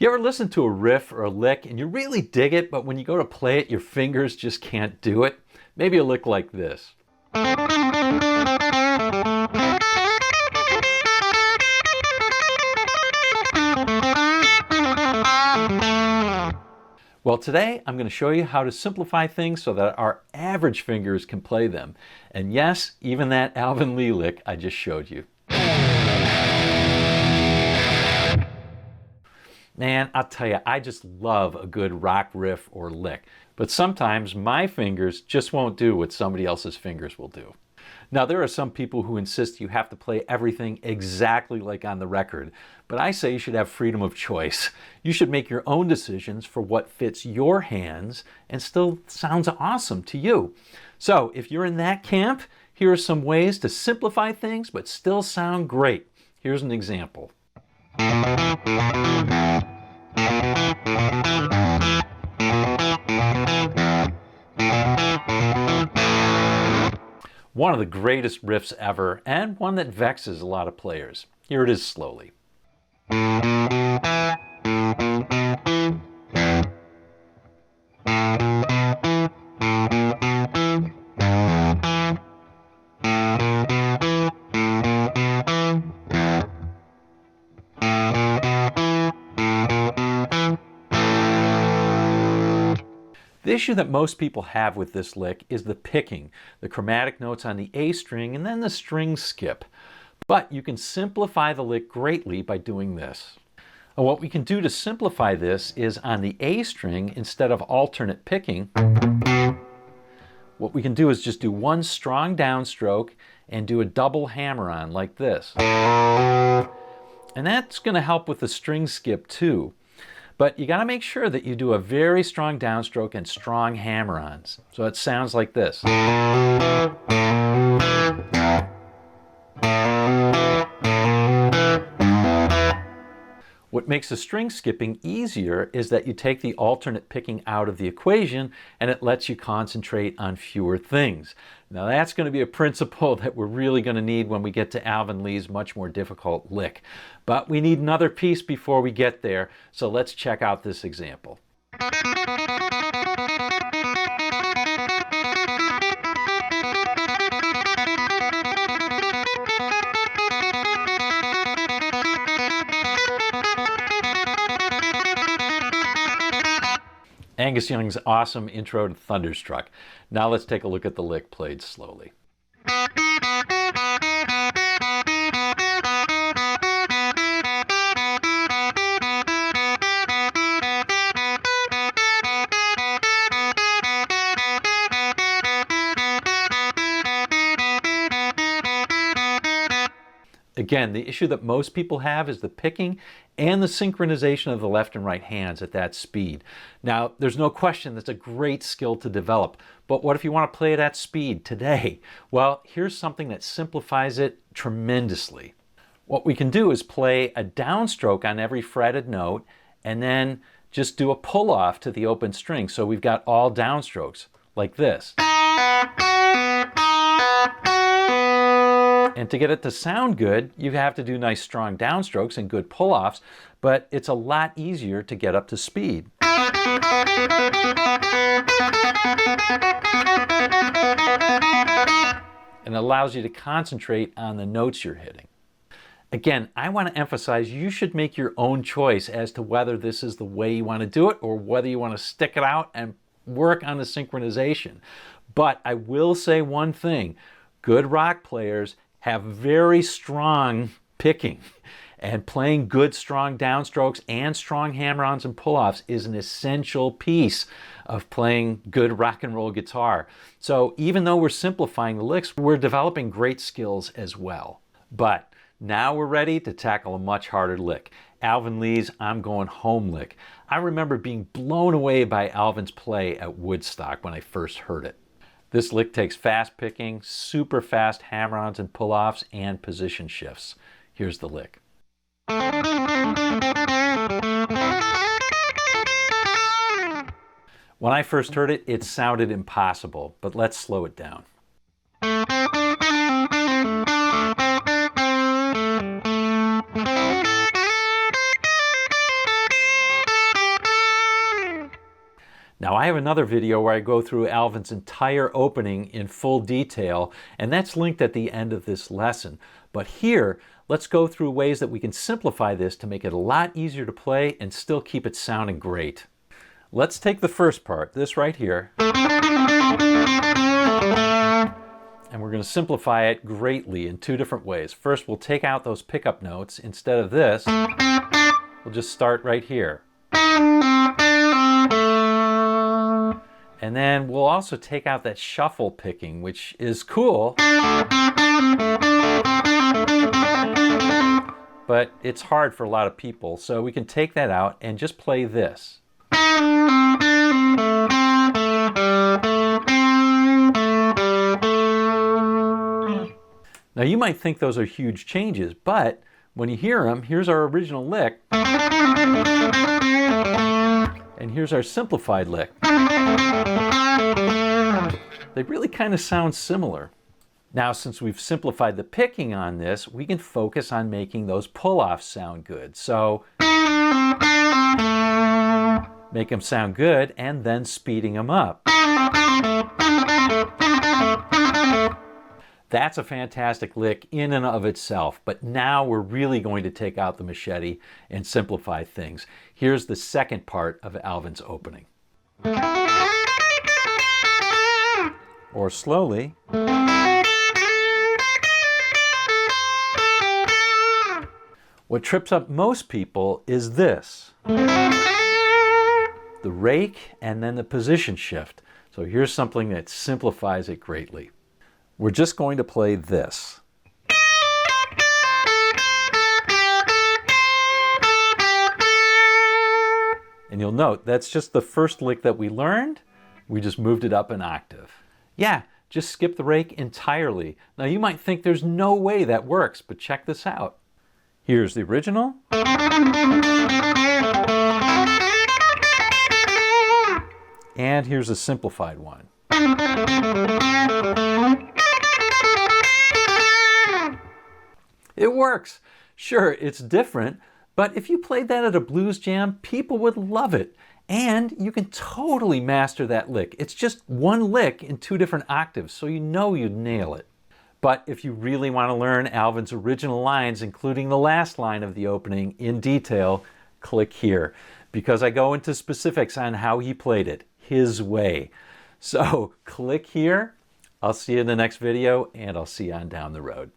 You ever listen to a riff or a lick and you really dig it, but when you go to play it, your fingers just can't do it? Maybe a lick like this. Well, today I'm going to show you how to simplify things so that our average fingers can play them. And yes, even that Alvin Lee lick I just showed you. Man, I'll tell you, I just love a good rock riff or lick. But sometimes my fingers just won't do what somebody else's fingers will do. Now, there are some people who insist you have to play everything exactly like on the record, but I say you should have freedom of choice. You should make your own decisions for what fits your hands and still sounds awesome to you. So if you're in that camp, here are some ways to simplify things but still sound great. Here's an example. One of the greatest riffs ever, and one that vexes a lot of players. Here it is slowly. The issue that most people have with this lick is the picking, the chromatic notes on the A string and then the string skip. But you can simplify the lick greatly by doing this. And what we can do to simplify this is on the A string, instead of alternate picking, what we can do is just do one strong downstroke and do a double hammer-on like this. And that's going to help with the string skip too. But you got to make sure that you do a very strong downstroke and strong hammer-ons. So it sounds like this. What makes the string skipping easier is that you take the alternate picking out of the equation and it lets you concentrate on fewer things. Now that's going to be a principle that we're really going to need when we get to Alvin Lee's much more difficult lick. But we need another piece before we get there, so let's check out this example. Angus Young's awesome intro to Thunderstruck. Now let's take a look at the lick played slowly. Again, the issue that most people have is the picking and the synchronization of the left and right hands at that speed. Now, there's no question that's a great skill to develop, but what if you want to play it at speed today? Well, here's something that simplifies it tremendously. What we can do is play a downstroke on every fretted note and then just do a pull-off to the open string. So we've got all downstrokes like this. And to get it to sound good, you have to do nice strong downstrokes and good pull-offs, but it's a lot easier to get up to speed. And it allows you to concentrate on the notes you're hitting. Again, I want to emphasize you should make your own choice as to whether this is the way you want to do it or whether you want to stick it out and work on the synchronization. But I will say one thing, good rock players have very strong picking, and playing good strong downstrokes and strong hammer-ons and pull-offs is an essential piece of playing good rock and roll guitar. So even though we're simplifying the licks, we're developing great skills as well. But now we're ready to tackle a much harder lick, Alvin Lee's I'm Going Home lick. I remember being blown away by Alvin's play at Woodstock when I first heard it. This lick takes fast picking, super fast hammer-ons and pull-offs, and position shifts. Here's the lick. When I first heard it, it sounded impossible, but let's slow it down. Now I have another video where I go through Alvin's entire opening in full detail, and that's linked at the end of this lesson. But here, let's go through ways that we can simplify this to make it a lot easier to play and still keep it sounding great. Let's take the first part, this right here, and we're going to simplify it greatly in two different ways. First, we'll take out those pickup notes. Instead of this, we'll just start right here. And then we'll also take out that shuffle picking, which is cool, but it's hard for a lot of people. So we can take that out and just play this. Now you might think those are huge changes, but when you hear them, here's our original lick, and here's our simplified lick. They really kind of sound similar. Now, since we've simplified the picking on this, we can focus on making those pull-offs sound good. So make them sound good and then speeding them up. That's a fantastic lick in and of itself, but now we're really going to take out the machete and simplify things. Here's the second part of Alvin's opening. Or slowly. What trips up most people is this. The rake and then the position shift. So here's something that simplifies it greatly. We're just going to play this. And you'll note that's just the first lick that we learned. We just moved it up an octave. Yeah, just skip the rake entirely. Now you might think there's no way that works, but check this out. Here's the original. And here's a simplified one. It works. Sure, it's different, but if you played that at a blues jam, people would love it. And you can totally master that lick. It's just one lick in two different octaves, so you know you'd nail it. But if you really want to learn Alvin's original lines, including the last line of the opening in detail, click here, because I go into specifics on how he played it, his way. So click here. I'll see you in the next video, and I'll see you on down the road.